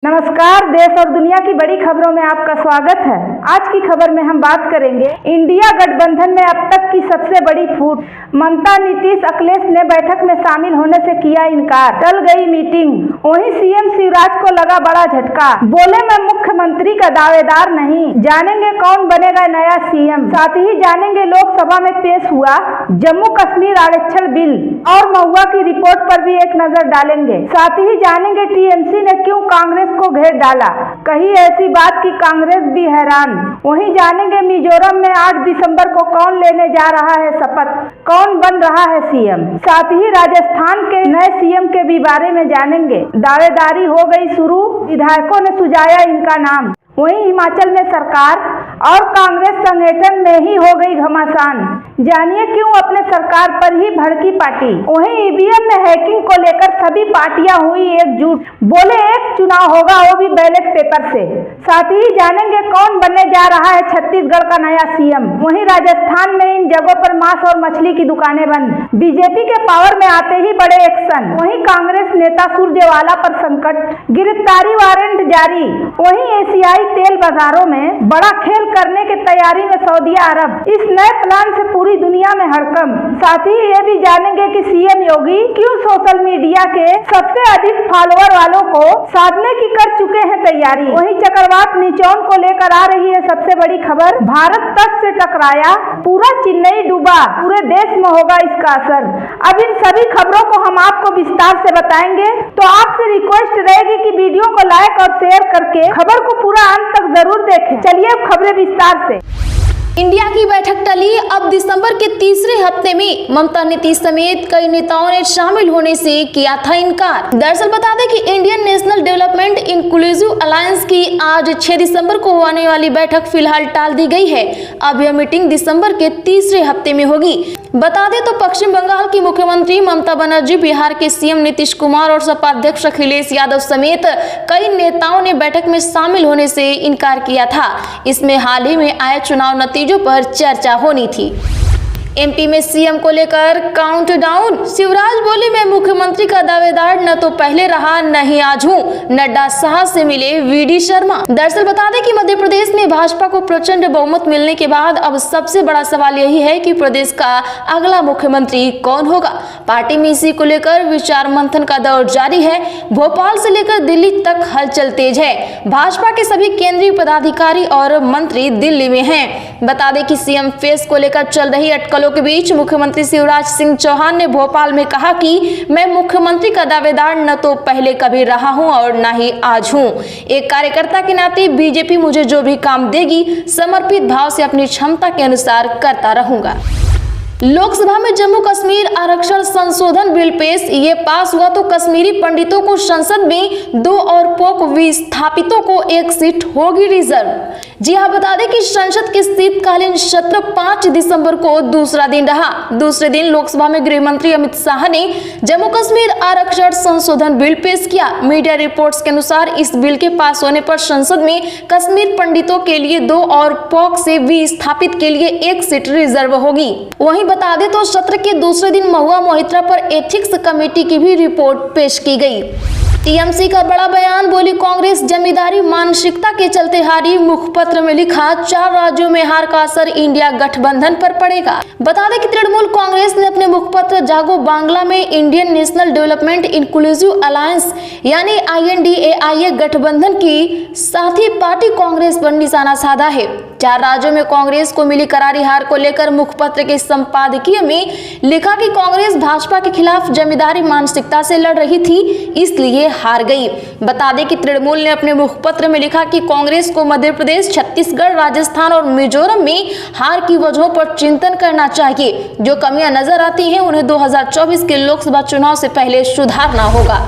नमस्कार। देश और दुनिया की बड़ी खबरों में आपका स्वागत है। आज की खबर में हम बात करेंगे इंडिया गठबंधन में अब तक की सबसे बड़ी फूट। ममता, नीतीश, अखिलेश ने बैठक में शामिल होने से किया इनकार, टल गई मीटिंग। वहीं सीएम शिवराज को लगा बड़ा झटका, बोले मैं मुख्यमंत्री का दावेदार नहीं। जानेंगे कौन बनेगा नया सीएम। साथ ही जानेंगे लोकसभा में पेश हुआ जम्मू कश्मीर आरक्षण बिल और महुआ की रिपोर्ट पर भी एक नजर डालेंगे। साथ ही जानेंगे टीएमसी ने क्यों कांग्रेस को घेर डाला, कही ऐसी बात कि कांग्रेस भी हैरान। वहीं जानेंगे मिजोरम में 8 दिसंबर को कौन लेने जा रहा है शपथ, कौन बन रहा है सीएम। साथ ही राजस्थान के नए सीएम के भी बारे में जानेंगे। दावेदारी हो गई शुरू, विधायकों ने सुझाया इनका नाम। वहीं हिमाचल में सरकार और कांग्रेस संगठन में ही हो गई घमासान। जानिए क्यों अपने सरकार पर ही भड़की पार्टी। वहीं ईवीएम में हैकिंग को लेकर सभी पार्टियां हुई एकजुट, बोले एक चुनाव होगा वो भी बैलेट पेपर से। साथ ही जानेंगे कौन बनने जा रहा है छत्तीसगढ़ का नया सीएम। वहीं राजस्थान में इन जगहों पर मांस और मछली की दुकानें बंद, बीजेपी के पावर में आते ही बड़े एक्शन। वहीं कांग्रेस नेता सुरजेवाला पर संकट, गिरफ्तारी वारंट जारी। वहीं एशियाई तेल बाजारों में बड़ा खेल करने की तैयारी में सऊदी अरब, इस नए प्लान से पूरी दुनिया में हड़कंप। साथ ही ये भी जानेंगे कि सीएम योगी क्यों सोशल मीडिया के सबसे अधिक फॉलोअर वालों को साधने की कर चुके हैं तैयारी। वहीं चक्रवात निचोन को लेकर आ रही है सबसे बड़ी खबर। भारत तट से टकराया, पूरा चेन्नई डूबा, पूरे देश में होगा इसका असर। अब इन सभी खबरों को हम आपको विस्तार से बताएंगे, तो आपसे रिक्वेस्ट रहेगी कि वीडियो को लाइक और शेयर करके खबर को पूरा अंत तक जरूर देखें। चलिए अब खबरें विस्तार से। इंडिया की बैठक टली। अब दिसंबर के तीसरे हफ्ते में ममता, नीतीश समेत कई नेताओं ने शामिल होने से किया था इनकार। दरअसल बता दें कि Indian national development inclusive alliance की आज 6 दिसंबर को होने वाली बैठक फिलहाल टाल दी गई है। अब यह मीटिंग दिसंबर के तीसरे हफ्ते में होगी। बता दें तो पश्चिम बंगाल की मुख्यमंत्री ममता बनर्जी, बिहार के सीएम नीतीश कुमार और सपा अध्यक्ष अखिलेश यादव समेत कई नेताओं ने बैठक में शामिल होने से इनकार किया था। इसमें हाल ही में आए चुनाव नतीजों पर चर्चा होनी थी। एमपी में सीएम को लेकर काउंटडाउन। शिवराज बोले मैं मुख्यमंत्री का दावेदार न तो पहले रहा न ही आज हूँ। नड्डा शाह से मिले वीडी शर्मा। दरअसल बता दें कि मध्य प्रदेश में भाजपा को प्रचंड बहुमत मिलने के बाद अब सबसे बड़ा सवाल यही है कि प्रदेश का अगला मुख्यमंत्री कौन होगा। पार्टी में इसी को लेकर विचार मंथन का दौर जारी है। भोपाल से लेकर दिल्ली तक हलचल तेज है। भाजपा के सभी केंद्रीय पदाधिकारी और मंत्री दिल्ली में हैं। बता दें कि सीएम फेस को लेकर चल रही अटकलों के बीच मुख्यमंत्री शिवराज सिंह चौहान ने भोपाल में कहा कि मैं मुख्यमंत्री का दावेदार न तो पहले कभी रहा हूं और न ही आज हूं। एक कार्यकर्ता के नाते बीजेपी मुझे जो भी काम देगी समर्पित भाव से अपनी क्षमता के अनुसार करता रहूंगा। लोकसभा में जम्मू कश्मीर आरक्षण संशोधन बिल पेश। ये पास हुआ तो कश्मीरी पंडितों को संसद में 2 और पोक विस्थापितों को 1 सीट होगी रिजर्व। जी हाँ, बता दें कि संसद के शीतकालीन सत्र 5 दिसंबर को दूसरा दिन रहा। दूसरे दिन लोकसभा में गृह मंत्री अमित शाह ने जम्मू कश्मीर आरक्षण संशोधन बिल पेश किया। मीडिया रिपोर्ट्स के अनुसार इस बिल के पास होने पर संसद में कश्मीर पंडितों के लिए 2 और पोक से विस्थापित के लिए 1 सीट रिजर्व होगी। वहीं बता दें तो सत्र के दूसरे दिन महुआ मोहित्रा पर एथिक्स कमेटी की भी रिपोर्ट पेश की गई। टीएमसी का बड़ा बयान। बोली कांग्रेस जमींदारी मानसिकता के चलते हारी। मुखपत्र में लिखा 4 राज्यों में हार का असर इंडिया गठबंधन पर पड़ेगा। बता दें कि तृणमूल कांग्रेस ने अपने मुखपत्र जागो बांग्ला में Indian national development inclusive alliance यानी INDAIA गठबंधन की साथ ही पार्टी कांग्रेस पर निशाना साधा है। 4 राज्यों में कांग्रेस को मिली करारी हार को लेकर मुखपत्र के संपादकीय में लिखा कि कांग्रेस भाजपा के खिलाफ जमींदारी मानसिकता से लड़ रही थी, इसलिए हार गई। बता दें कि तृणमूल ने अपने मुखपत्र में लिखा कि कांग्रेस को मध्य प्रदेश, छत्तीसगढ़, राजस्थान और मिजोरम में हार की वजहों पर चिंतन करना चाहिए। जो कमियां नजर आती हैं उन्हें 2024 के लोकसभा चुनाव से पहले सुधारना होगा।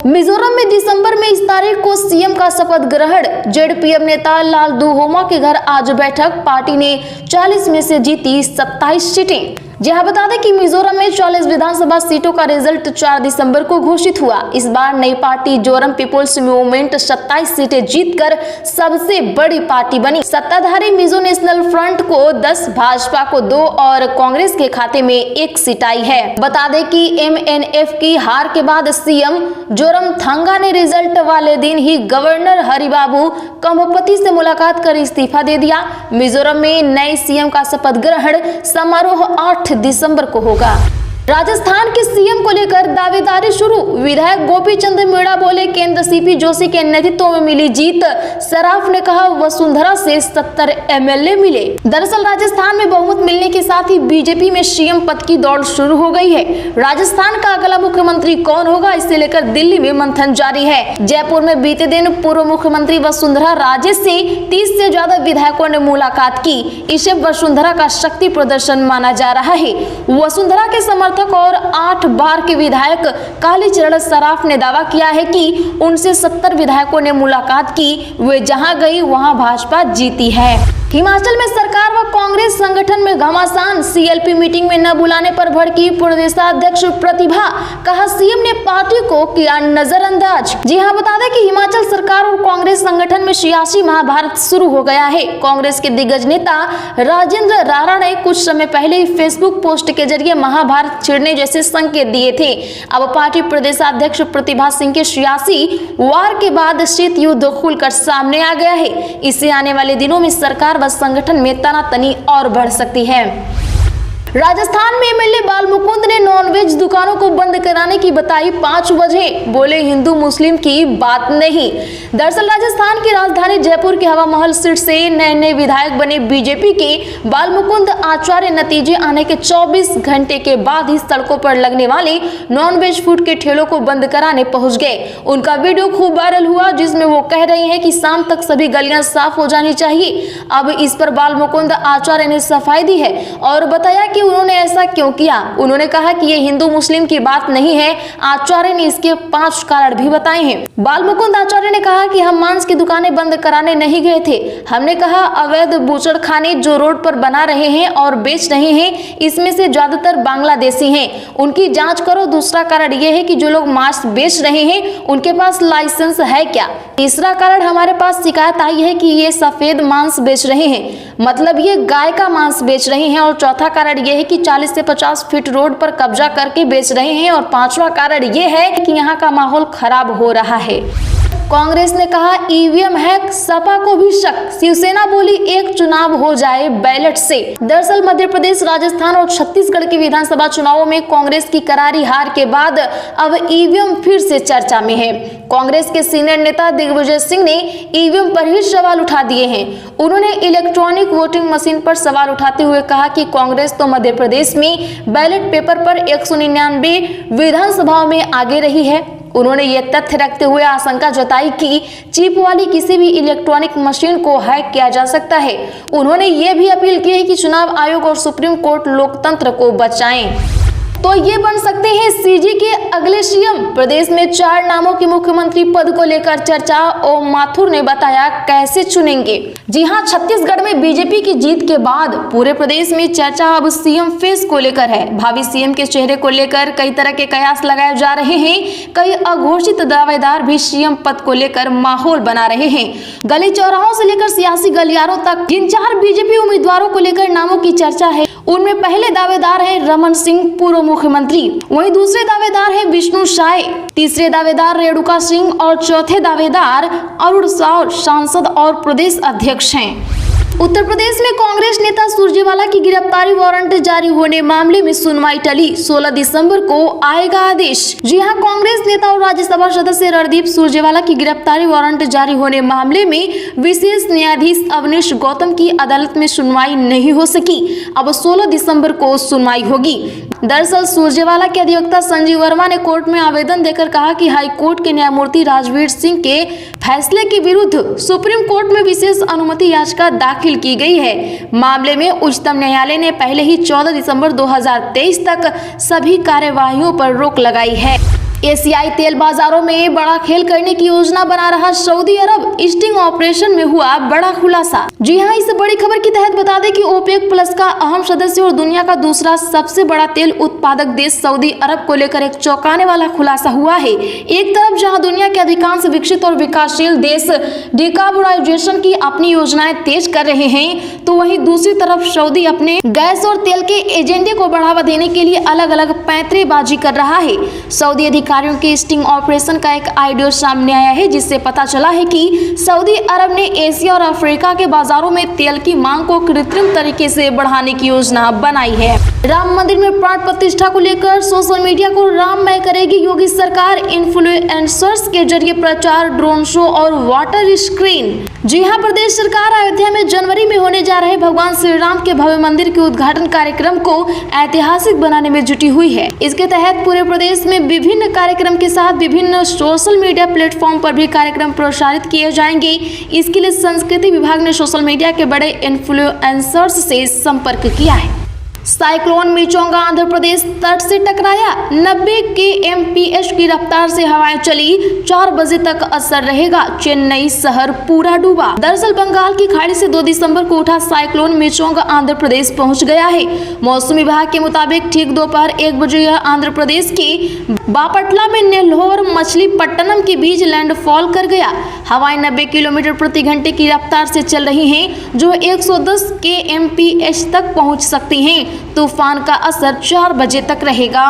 मिजोरम में दिसंबर में इस तारीख को सीएम का शपथ ग्रहण। जेडपीएम नेता लालदुहोमा के घर आज बैठक। पार्टी ने 40 में से जीती 27 सीटें। जहां बता दें कि मिजोरम में 40 विधानसभा सीटों का रिजल्ट 4 दिसंबर को घोषित हुआ। इस बार नई पार्टी जोरम पीपुल्स मूवमेंट 27 सीटें जीतकर सबसे बड़ी पार्टी बनी। सत्ताधारी मिजो नेशनल फ्रंट को 10, भाजपा को 2 और कांग्रेस के खाते में 1 सीट आई है। बता दें कि MNF की हार के बाद सीएम जोरमथंगा ने रिजल्ट वाले दिन ही गवर्नर हरिबाबू कंभोपति से मुलाकात कर इस्तीफा दे दिया। मिजोरम में नए सीएम का शपथ ग्रहण समारोह 8 दिसंबर को होगा। राजस्थान के सीएम को लेकर दावेदारी शुरू। विधायक गोपी चंद मीणा बोले, केंद्र सीपी जोशी के नेतृत्व में मिली जीत। सराफ ने कहा, वसुंधरा से 70 MLA मिले। दरअसल राजस्थान में बहुमत मिलने के साथ ही बीजेपी में सीएम पद की दौड़ शुरू हो गई है। राजस्थान का अगला मुख्यमंत्री कौन होगा, इसे लेकर दिल्ली में मंथन जारी है। जयपुर में बीते दिन पूर्व मुख्यमंत्री वसुंधरा राजे से 30 से ज्यादा विधायकों ने मुलाकात की। इसे वसुंधरा का शक्ति प्रदर्शन माना जा रहा है। वसुंधरा के समर्थक और 8 बार के विधायक कालीचरण सराफ ने दावा किया है कि उनसे 70 विधायकों ने मुलाकात की। वे जहां गई वहां भाजपा जीती है। हिमाचल में सरकार व कांग्रेस संगठन में घमासान। CLP मीटिंग में न बुलाने पर भड़की प्रदेशाध्यक्ष प्रतिभा। कहा, सीएम ने पार्टी को किया नजरअंदाज। जी हां, बता दें कि हिमाचल सरकार और कांग्रेस संगठन में सियासी महाभारत शुरू हो गया है। कांग्रेस के दिग्गज नेता राजेंद्र राणा ने कुछ समय पहले ही फेसबुक पोस्ट के जरिए महाभारत छिड़ने जैसे संकेत दिए थे। अब पार्टी प्रदेशाध्यक्ष प्रतिभा सिंह के सियासी वार के बाद शीत युद्ध खुलकर सामने आ गया है। इससे आने वाले दिनों में सरकार संगठन में तनातनी और बढ़ सकती है। राजस्थान में MLA बाल मुकुंद ने नॉनवेज दुकानों को बंद कराने की बताई 5 वजह। बोले, हिंदू मुस्लिम की बात नहीं। दरअसल राजस्थान की राजधानी जयपुर के हवा महल सीट से नए विधायक बने बीजेपी के बाल मुकुंद आचार्य नतीजे आने के 24 घंटे के बाद ही सड़कों पर लगने वाले नॉनवेज फूड के ठेलों को बंद कराने पहुंच गए। उनका वीडियो खूब वायरल हुआ, जिसमें वो कह रहे हैं कि शाम तक सभी गलियां साफ हो जानी चाहिए। अब इस पर बाल मुकुंद आचार्य ने सफाई दी है और बताया कि उन्होंने ऐसा क्यों किया। उन्होंने कहा कि ये हिंदू मुस्लिम की बात नहीं है। आचार्य ने इसके 5 कारण भी बताए हैं। बाल मुकुंद आचार्य ने कहा कि हम मांस की दुकानें बंद कराने नहीं गए थे। हमने कहा, अवैध बूचड़ खाने जो रोड पर बना रहे हैं और बेच रहे हैं, इसमें से ज्यादातर बांग्लादेशी हैं, उनकी जांच करो। दूसरा कारण ये है कि जो लोग मांस बेच रहे हैं उनके पास लाइसेंस है क्या। तीसरा कारण, हमारे पास शिकायत आई है कि ये सफेद मांस बेच रहे हैं, मतलब ये गाय का मांस बेच रहे हैं। और चौथा कारण ये है कि 40 से 50 फीट रोड पर कब्जा करके बेच रहे हैं। और 5वां कारण ये है कि यहाँ का माहौल खराब हो रहा है। कांग्रेस ने कहा, ईवीएम हैक, सपा को भी शक। शिवसेना बोली, एक चुनाव हो जाए बैलेट से। दरअसल मध्य प्रदेश, राजस्थान और छत्तीसगढ़ के विधानसभा चुनावों में कांग्रेस की करारी हार के बाद अब ईवीएम फिर से चर्चा में है। कांग्रेस के सीनियर नेता दिग्विजय सिंह ने ईवीएम पर ही सवाल उठा दिए हैं। उन्होंने इलेक्ट्रॉनिक वोटिंग मशीन पर सवाल उठाते हुए कहा कि कांग्रेस तो मध्य प्रदेश में बैलेट पेपर पर 199 विधानसभाओं में आगे रही है। उन्होंने ये तथ्य रखते हुए आशंका जताई कि चिप वाली किसी भी इलेक्ट्रॉनिक मशीन को हैक किया जा सकता है। उन्होंने ये भी अपील की है कि चुनाव आयोग और सुप्रीम कोर्ट लोकतंत्र को बचाएं। तो ये बन सकते हैं CG के अगले सीएम। प्रदेश में 4 नामों की मुख्यमंत्री पद को लेकर चर्चा। ओम माथुर ने बताया कैसे चुनेंगे। जी हां, छत्तीसगढ़ में बीजेपी की जीत के बाद पूरे प्रदेश में चर्चा अब सीएम फेस को लेकर है। भावी सीएम के चेहरे को लेकर कई तरह के कयास लगाए जा रहे हैं। कई अघोषित दावेदार भी सीएम पद को लेकर माहौल बना रहे हैं। गली चौराहों से लेकर सियासी गलियारों तक जिन 4 बीजेपी उम्मीदवारों को लेकर नामों की चर्चा है, उनमें पहले दावेदार है रमन सिंह, पूर्व मुख्यमंत्री। वहीं दूसरे दावेदार है विष्णु साय, तीसरे दावेदार रेणुका सिंह और चौथे दावेदार अरुण साव, सांसद और प्रदेश अध्यक्ष हैं। उत्तर प्रदेश में कांग्रेस नेता सुरजेवाला की गिरफ्तारी वारंट जारी होने मामले में सुनवाई टली। 16 दिसंबर को आएगा आदेश। जी हां, कांग्रेस नेता और राज्यसभा सदस्य रणदीप सुरजेवाला की गिरफ्तारी वारंट जारी होने मामले में विशेष न्यायाधीश अवनीश गौतम की अदालत में सुनवाई नहीं हो सकी। अब 16 दिसंबर को सुनवाई होगी। दरअसल सुरजेवाला के अधिवक्ता संजीव वर्मा ने कोर्ट में आवेदन देकर कहा कि हाई कोर्ट के न्यायमूर्ति राजवीर सिंह के फैसले के विरुद्ध सुप्रीम कोर्ट में विशेष अनुमति याचिका दाखिल की गई है। मामले में उच्चतम न्यायालय ने पहले ही 14 दिसंबर 2023 तक सभी कार्यवाहियों पर रोक लगाई है। एशियाई तेल बाजारों में बड़ा खेल करने की योजना बना रहा सऊदी अरब, स्टिंग ऑपरेशन में हुआ बड़ा खुलासा। जी हां, इस बड़ी खबर के तहत बता दें कि ओपेक प्लस का अहम सदस्य और दुनिया का दूसरा सबसे बड़ा तेल उत्पादक देश सऊदी अरब को लेकर एक चौंकाने वाला खुलासा हुआ है। एक तरफ जहां दुनिया के अधिकांश विकसित और विकासशील देश डिकार्बोनाइजेशन की अपनी योजनाएं तेज कर रहे हैं, तो वहीं दूसरी तरफ सऊदी अपने गैस और तेल के एजेंडे को बढ़ावा देने के लिए अलग अलग पैंतरेबाजी कर रहा है। सऊदी अधिकारियों के स्टिंग ऑपरेशन का एक आइडिया सामने आया है, जिससे पता चला है कि सऊदी अरब ने एशिया और अफ्रीका के बाजारों में तेल की मांग को कृत्रिम तरीके से बढ़ाने की योजना बनाई है। राम मंदिर में प्राण प्रतिष्ठा को लेकर सोशल मीडिया को राममय करेगी योगी सरकार, इन्फ्लुएंसर्स के जरिए प्रचार, ड्रोन शो और वाटर स्क्रीन। जी हां, प्रदेश सरकार अयोध्या में जनवरी में होने जा रहे भगवान श्री राम के भव्य मंदिर के उद्घाटन कार्यक्रम को ऐतिहासिक बनाने में जुटी हुई है। इसके तहत पूरे प्रदेश में विभिन्न कार्यक्रम के साथ विभिन्न सोशल मीडिया प्लेटफॉर्म पर भी कार्यक्रम प्रसारित किए जाएंगे। इसके लिए संस्कृति विभाग ने सोशल मीडिया के बड़े इन्फ्लुएंसर्स से संपर्क किया है। साइक्लोन मिचोंगा आंध्र प्रदेश तट से टकराया, 90 kmph की रफ्तार से हवाएं चली, 4 बजे तक असर रहेगा, चेन्नई शहर पूरा डूबा। दरअसल बंगाल की खाड़ी से 2 दिसंबर को उठा साइक्लोन मिचोंगा आंध्र प्रदेश पहुंच गया है। मौसम विभाग के मुताबिक ठीक दोपहर 1 बजे यह आंध्र प्रदेश के बापटला में नेल्लोर मछलीपट्टनम के बीच लैंडफॉल कर गया। हवाएं 90 किलोमीटर प्रति घंटे की रफ्तार से चल रही हैं, जो 110 kmph तक पहुंच सकती हैं। तूफान का असर 4 बजे तक रहेगा।